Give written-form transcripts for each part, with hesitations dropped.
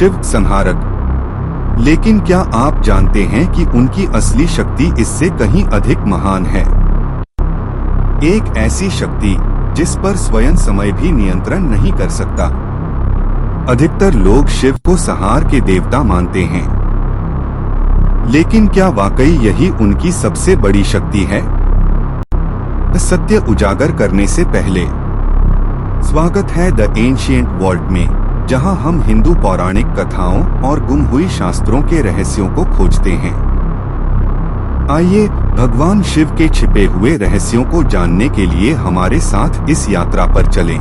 शिव संहारक। लेकिन क्या आप जानते हैं कि उनकी असली शक्ति इससे कहीं अधिक महान है? एक ऐसी शक्ति जिस पर स्वयं समय भी नियंत्रण नहीं कर सकता। अधिकतर लोग शिव को संहार के देवता मानते हैं, लेकिन क्या वाकई यही उनकी सबसे बड़ी शक्ति है? सत्य उजागर करने से पहले स्वागत है द एंशिएंट वर्ल्ड में, जहां हम हिंदू पौराणिक कथाओं और गुम हुई शास्त्रों के रहस्यों को खोजते हैं। आइए भगवान शिव के छिपे हुए रहस्यों को जानने के लिए हमारे साथ इस यात्रा पर चलें।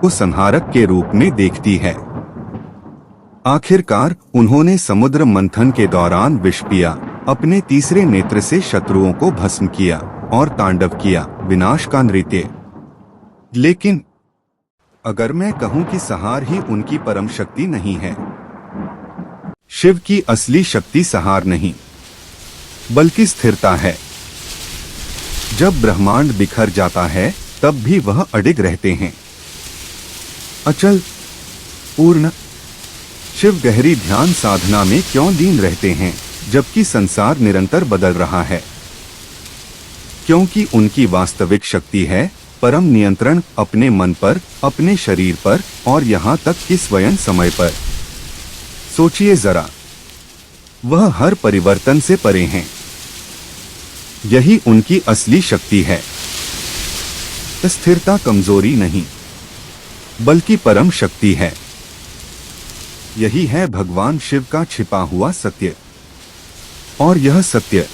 को संहारक के रूप में देखती है। आखिरकार उन्होंने समुद्र मंथन के दौरान विष पिया, अपने तीसरे नेत्र से शत्रुओं को भस्म किया और तांडव किया, विनाश का नृत्य। लेकिन अगर मैं कहूं कि संहार ही उनकी परम शक्ति नहीं है, शिव की असली शक्ति संहार नहीं बल्कि स्थिरता है। जब ब्रह्मांड बिखर जाता है तब भी वह अडिग रहते हैं, अचल, पूर्ण। शिव गहरी ध्यान साधना में क्यों लीन रहते हैं जबकि संसार निरंतर बदल रहा है? क्योंकि उनकी वास्तविक शक्ति है परम नियंत्रण, अपने मन पर, अपने शरीर पर और यहाँ तक कि स्वयं समय पर। सोचिए जरा, वह हर परिवर्तन से परे हैं। यही उनकी असली शक्ति है। स्थिरता कमजोरी नहीं बल्कि परम शक्ति है। यही है भगवान शिव का छिपा हुआ सत्य, और यह सत्य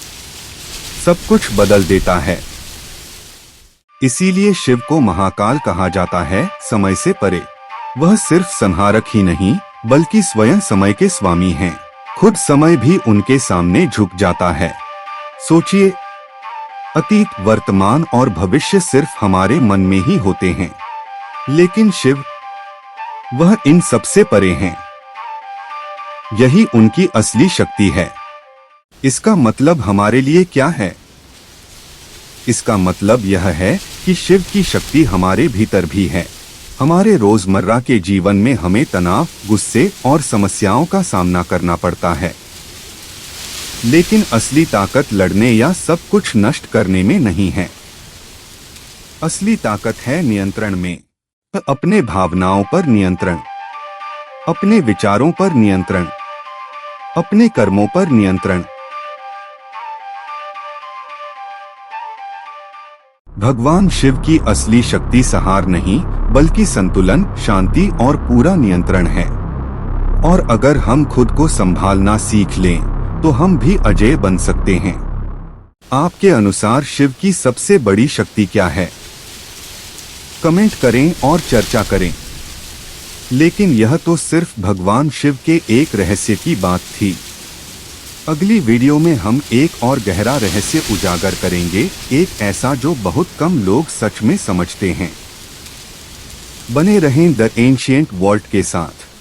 सब कुछ बदल देता है। इसीलिए शिव को महाकाल कहा जाता है, समय से परे। वह सिर्फ संहारक ही नहीं बल्कि स्वयं समय के स्वामी हैं। खुद समय भी उनके सामने झुक जाता है। सोचिए, अतीत, वर्तमान और भविष्य सिर्फ हमारे मन में ही होते हैं, लेकिन शिव, वह इन सबसे परे हैं। यही उनकी असली शक्ति है। इसका मतलब हमारे लिए क्या है? इसका मतलब यह है कि शिव की शक्ति हमारे भीतर भी है। हमारे रोजमर्रा के जीवन में हमें तनाव, गुस्से और समस्याओं का सामना करना पड़ता है, लेकिन असली ताकत लड़ने या सब कुछ नष्ट करने में नहीं है। असली ताकत है नियंत्रण में। अपने भावनाओं पर नियंत्रण, अपने विचारों पर नियंत्रण, अपने कर्मों पर नियंत्रण। भगवान शिव की असली शक्ति संहार नहीं बल्कि संतुलन, शांति और पूरा नियंत्रण है। और अगर हम खुद को संभालना सीख लें तो हम भी अजेय बन सकते हैं। आपके अनुसार शिव की सबसे बड़ी शक्ति क्या है? कमेंट करें और चर्चा करें। लेकिन यह तो सिर्फ भगवान शिव के एक रहस्य की बात थी। अगली वीडियो में हम एक और गहरा रहस्य उजागर करेंगे, एक ऐसा जो बहुत कम लोग सच में समझते हैं। बने रहें द एंशिएंट वर्ल्ड के साथ।